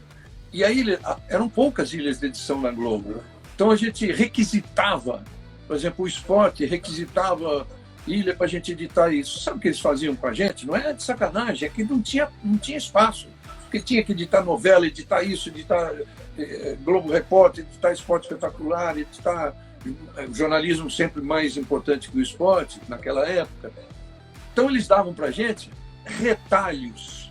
e a ilha, eram poucas ilhas de edição na Globo. Então a gente requisitava, por exemplo, o esporte requisitava ilha para a gente editar isso. Sabe o que eles faziam com a gente? Não é de sacanagem, é que não tinha espaço. Porque tinha que editar novela, editar isso, editar Globo Repórter, editar Esporte Espetacular, editar jornalismo sempre mais importante que o esporte, naquela época. Então eles davam para a gente retalhos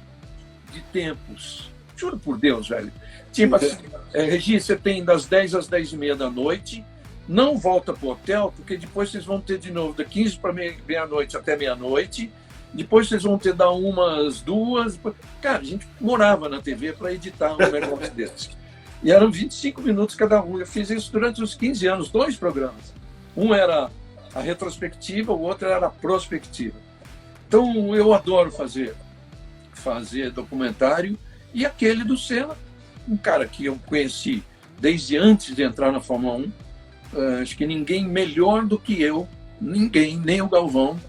de tempos. Juro por Deus, velho. Tipo assim, Regi, você tem das 10 às 10h30 da noite, não volta para o hotel, porque depois vocês vão ter de novo da 15 para meia-noite até meia-noite, depois vocês vão ter da 1 às 2. Cara, a gente morava na TV para editar um negócio desse. E eram 25 minutos cada um. Eu fiz isso durante uns 15 anos, 2 programas. Um era a retrospectiva, o outro era a prospectiva. Então, eu adoro fazer documentário. E aquele do Senna, um cara que eu conheci desde antes de entrar na Fórmula 1, acho que ninguém melhor do que eu, ninguém, nem o Galvão,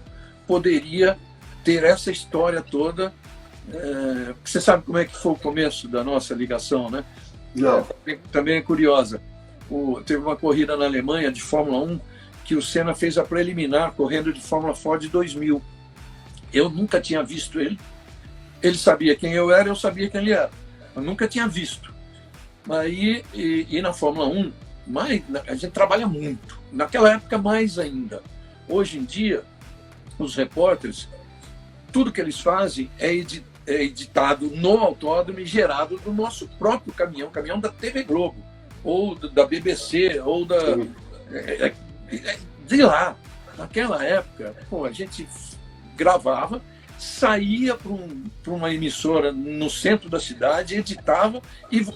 poderia ter essa história toda. Você sabe como é que foi o começo da nossa ligação, né? Não. Também é curiosa. Teve uma corrida na Alemanha de Fórmula 1 que o Senna fez a preliminar correndo de Fórmula Ford 2000. Eu nunca tinha visto ele. Ele sabia quem eu era, eu sabia quem ele era. Eu nunca tinha visto. Aí, e na Fórmula 1, a gente trabalha muito. Naquela época, mais ainda. Hoje em dia, os repórteres, tudo que eles fazem é editado no autódromo e gerado do nosso próprio caminhão da TV Globo, ou da BBC, ou de lá. Naquela época, a gente gravava, saía para uma emissora no centro da cidade, editava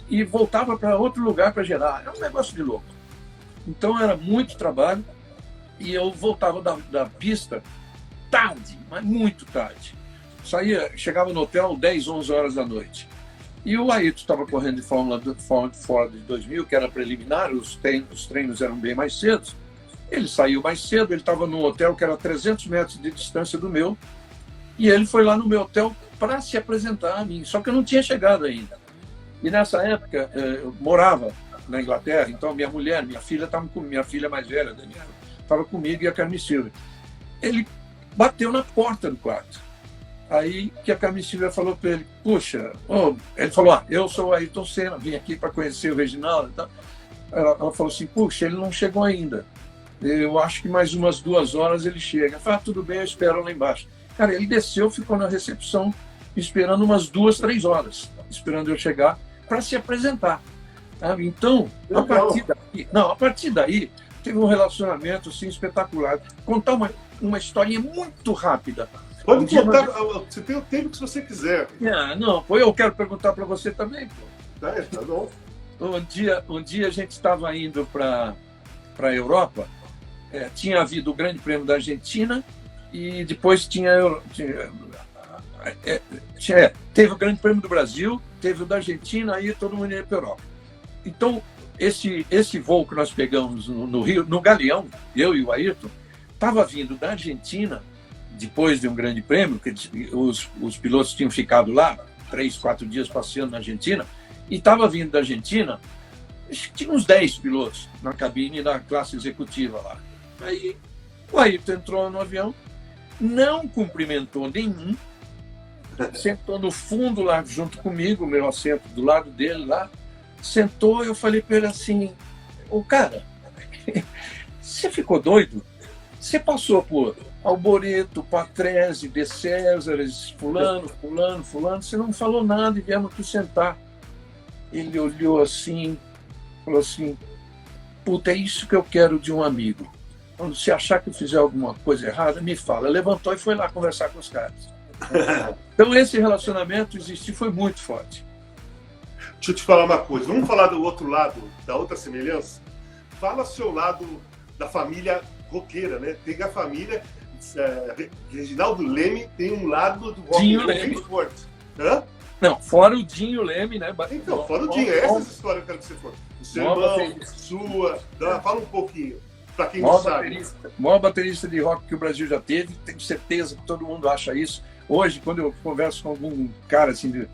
e voltava para outro lugar para gerar. Era um negócio de louco. Então era muito trabalho e eu voltava da pista tarde, mas muito tarde. Chegava no hotel 10, 11 horas da noite. E o Ayrton estava correndo de Fórmula Ford de 2000, que era preliminar, os treinos eram bem mais cedo. Ele saiu mais cedo, ele estava num hotel que era 300 metros de distância do meu, e ele foi lá no meu hotel para se apresentar a mim, só que eu não tinha chegado ainda. E nessa época, eu morava na Inglaterra, então minha filha estava comigo, minha filha mais velha, Daniela, estava comigo e a Carmen Silva. Ele bateu na porta do quarto. Aí que a Carmen Silva falou para ele, puxa, ele falou, eu sou o Ayrton Senna, vim aqui para conhecer o Reginaldo e tal. Ela falou assim, puxa, ele não chegou ainda. Eu acho que mais umas 2 horas ele chega. Eu falei, tudo bem, eu espero lá embaixo. Cara, ele desceu, ficou na recepção, esperando umas 2, 3 horas, esperando eu chegar para se apresentar. Sabe? Então, a partir daí, teve um relacionamento assim, espetacular. Contar uma historinha muito rápida. Pode contar, você tem o tempo que você quiser. Não, eu quero perguntar para você também. Pô. Tá bom. Um dia a gente estava indo para a Europa, tinha havido o Grande Prêmio da Argentina e depois teve o Grande Prêmio do Brasil, teve o da Argentina, aí todo mundo ia para a Europa. Então, esse voo que nós pegamos no Rio, no Galeão, eu e o Ayrton, estava vindo da Argentina, depois de um Grande Prêmio, que os pilotos tinham ficado lá 3, 4 dias passeando na Argentina, e estava vindo da Argentina, tinha uns 10 pilotos na cabine da classe executiva lá. Aí o Ayrton entrou no avião, não cumprimentou nenhum, sentou no fundo lá junto comigo, meu assento do lado dele lá, sentou, eu falei para ele assim, cara, você ficou doido? Você passou por Alboreto, Patrese, De Césares, fulano, você não falou nada e viemos aqui sentar. Ele olhou assim, falou assim, puta, é isso que eu quero de um amigo. Quando você achar que eu fizer alguma coisa errada, me fala. Levantou e foi lá conversar com os caras. Então esse relacionamento existir foi muito forte. Deixa eu te falar uma coisa. Vamos falar do outro lado, da outra semelhança? Fala seu lado da família roqueira, né? Tem a família Reginaldo Leme, tem um lado do rock bem forte. Hã? Não, fora o Dinho Leme, né? Então, fora o Dinho, essas histórias que eu quero que você for. O seu irmão, sua, fala um pouquinho, para quem não sabe. O maior baterista de rock que o Brasil já teve, tenho certeza que todo mundo acha isso. Hoje, quando eu converso com algum cara assim, do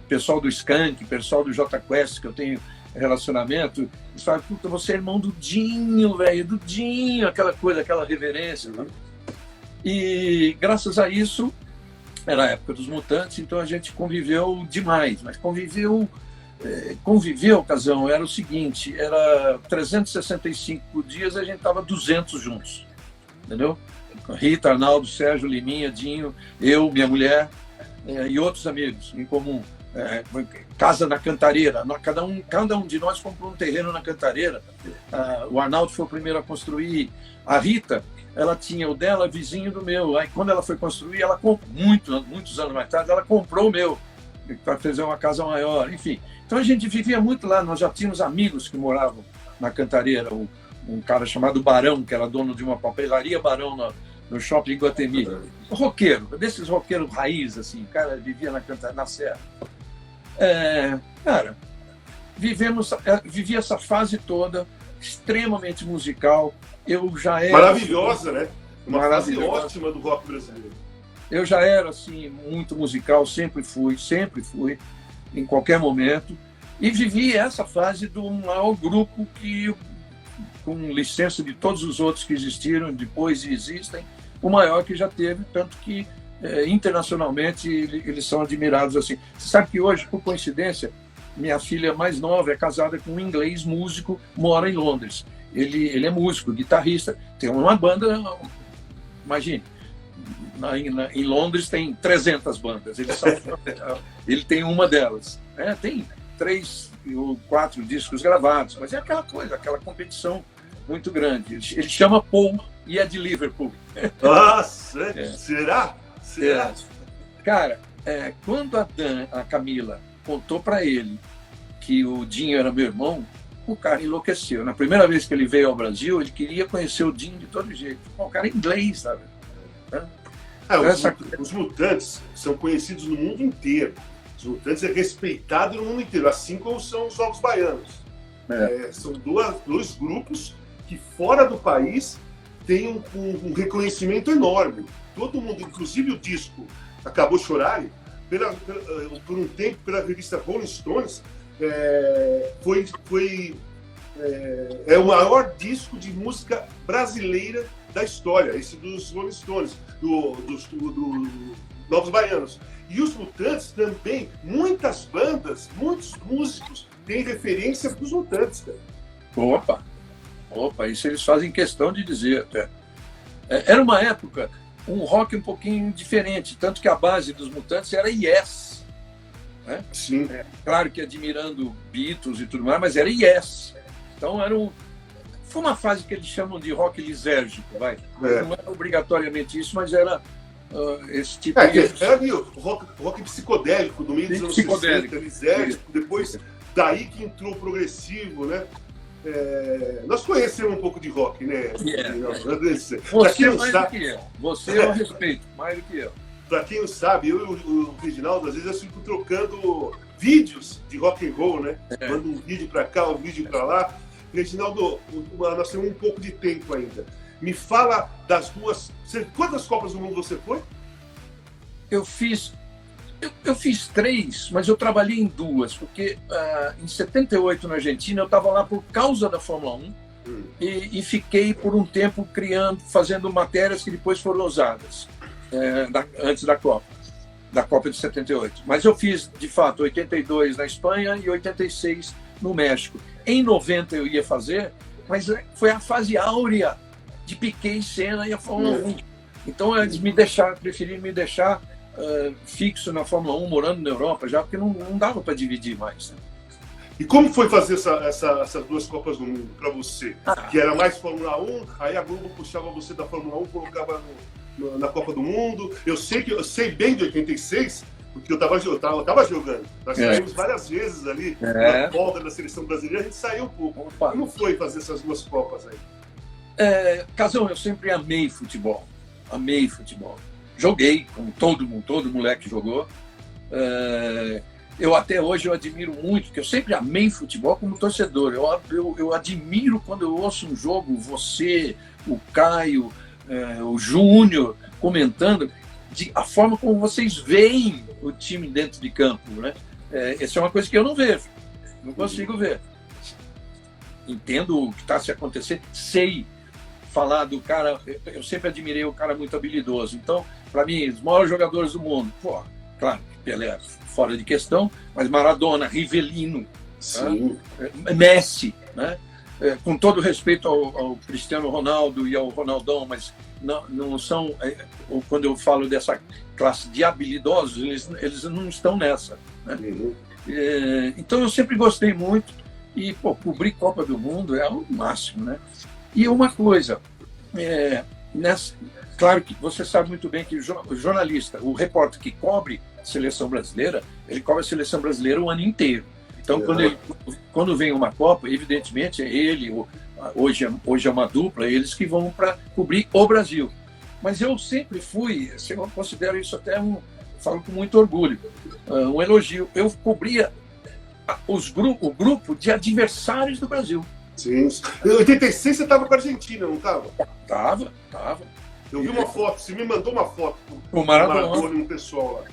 pessoal do Skank, pessoal do Jota Quest, que eu tenho relacionamento, eles falam, puta, você é irmão do Dinho, velho, do Dinho, aquela coisa, aquela reverência. Né? E graças a isso, era a época dos Mutantes, então a gente conviveu demais, mas conviveu, Casão, era o seguinte, era 365 dias, a gente estava 200 juntos, entendeu? Rita, Arnaldo, Sérgio, Liminha, Dinho, eu, minha mulher e outros amigos em comum. Casa na Cantareira, cada um de nós comprou um terreno na Cantareira. O Arnaldo foi o primeiro a construir. A Rita, ela tinha o dela, vizinho do meu. Aí quando ela foi construir, ela comprou, muitos anos mais tarde, ela comprou o meu para fazer uma casa maior, enfim. Então a gente vivia muito lá, nós já tínhamos amigos que moravam na Cantareira, um cara chamado Barão, que era dono de uma papelaria Barão no shopping Iguatemi. Roqueiro, desses roqueiros raiz, assim, o cara vivia na Cantareira, na Serra. Cara, vivi essa fase toda extremamente musical. Eu já era maravilhosa, né? Uma fase ótima do rock brasileiro. Eu já era assim muito musical, sempre fui, em qualquer momento, e vivi essa fase do maior grupo que, com licença de todos os outros que existiram depois e existem, o maior que já teve, tanto que internacionalmente eles são admirados assim. Você sabe que hoje, por coincidência, minha filha mais nova é casada com um inglês músico, mora em Londres. Ele é músico, guitarrista, tem uma banda, imagine, em Londres tem 300 bandas, ele tem uma delas. Tem 3 ou 4 discos gravados, mas é aquela coisa, aquela competição muito grande. Ele chama Paul e é de Liverpool. Nossa, será? Cara, quando a Camila contou para ele que o Dinho era meu irmão, o cara enlouqueceu. Na primeira vez que ele veio ao Brasil, ele queria conhecer o Dinho de todo jeito. O cara é inglês, sabe? Os Mutantes são conhecidos no mundo inteiro. Os Mutantes é respeitado no mundo inteiro, assim como são os Jogos Baianos. São dois grupos que fora do país têm um reconhecimento enorme. Todo mundo, inclusive o disco Acabou Chorar, por um tempo pela revista Rolling Stones, é o maior disco de música brasileira da história, esse dos Rolling Stones, Novos Baianos. E os Mutantes também, muitas bandas, muitos músicos têm referência dos Mutantes, cara. Opa, isso eles fazem questão de dizer até. Era uma época, um rock um pouquinho diferente, tanto que a base dos Mutantes era Yes. Né? Sim. Claro que admirando Beatles e tudo mais, mas era Yes. Então foi uma fase que eles chamam de rock lisérgico, vai. Não era obrigatoriamente isso, mas era esse tipo de... Era meio rock psicodélico do meio dos anos 60, lisérgico, depois daí que entrou o progressivo, né? Nós conhecemos um pouco de rock, né? Você é mais do que eu. Você eu respeito, mais do que eu. Para quem não sabe, eu e o Reginaldo, às vezes eu fico trocando vídeos de rock and roll, né? Mando um vídeo para cá, um vídeo para lá. Reginaldo, nós temos um pouco de tempo ainda. Me fala das duas... Quantas Copas do Mundo você foi? Eu fiz 3, mas eu trabalhei em 2, porque em 78 na Argentina eu estava lá por causa da Fórmula 1 e fiquei por um tempo fazendo matérias que depois foram usadas antes da Copa de 78. Mas eu fiz, de fato, 82 na Espanha e 86 no México. Em 90 eu ia fazer, mas foi a fase áurea de Piquet, Senna e a Fórmula 1. Então eles preferiram me deixar fixo na Fórmula 1, morando na Europa já, porque não dava para dividir mais. Né? E como foi fazer essas duas Copas do Mundo para você? Que era mais Fórmula 1, aí a Globo puxava você da Fórmula 1, colocava na Copa do Mundo. Eu sei bem de 86, porque eu estava jogando. Nós saímos várias vezes ali, na folga da seleção brasileira, a gente saiu um pouco. Como foi fazer essas duas Copas aí? Casão, eu sempre amei futebol. Joguei, como todo moleque jogou. Eu até hoje eu admiro muito, porque eu sempre amei futebol como torcedor. Eu admiro quando eu ouço um jogo, você, o Caio, o Júnior comentando, a forma como vocês veem o time dentro de campo. Né? Essa é uma coisa que eu não vejo, não consigo ver. Entendo o que está se acontecendo, sei falar do cara, eu sempre admirei o cara muito habilidoso. Então, para mim, os maiores jogadores do mundo, claro, Pelé fora de questão, mas Maradona, Rivelino, Messi, né? Com todo respeito ao Cristiano Ronaldo e ao Ronaldão, mas não são, quando eu falo dessa classe de habilidosos, eles não estão nessa. Né? Então eu sempre gostei muito e cobrir Copa do Mundo é o máximo, né? E uma coisa, claro que você sabe muito bem que o jornalista, o repórter que cobre a seleção brasileira, ele cobre a seleção brasileira o ano inteiro. Então, quando vem uma Copa, evidentemente, é ele, hoje é uma dupla, eles que vão para cobrir o Brasil. Mas eu sempre fui, eu considero isso até falo com muito orgulho, um elogio. Eu cobria o grupo de adversários do Brasil. Sim. Em 86 você estava com a Argentina, não estava? Tava. Eu vi uma foto, você me mandou uma foto com o Maradona e um pessoal lá.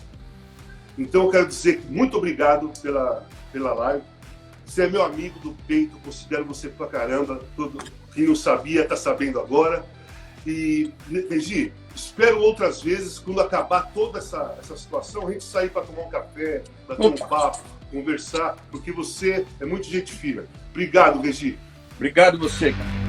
Então eu quero dizer muito obrigado pela live. Você é meu amigo do peito, considero você pra caramba. Quem não sabia está sabendo agora. E, Regi, espero outras vezes, quando acabar toda essa situação, a gente sair para tomar um café, bater um papo, conversar, porque você é muito gente fina. Obrigado, Regi. Obrigado você, cara.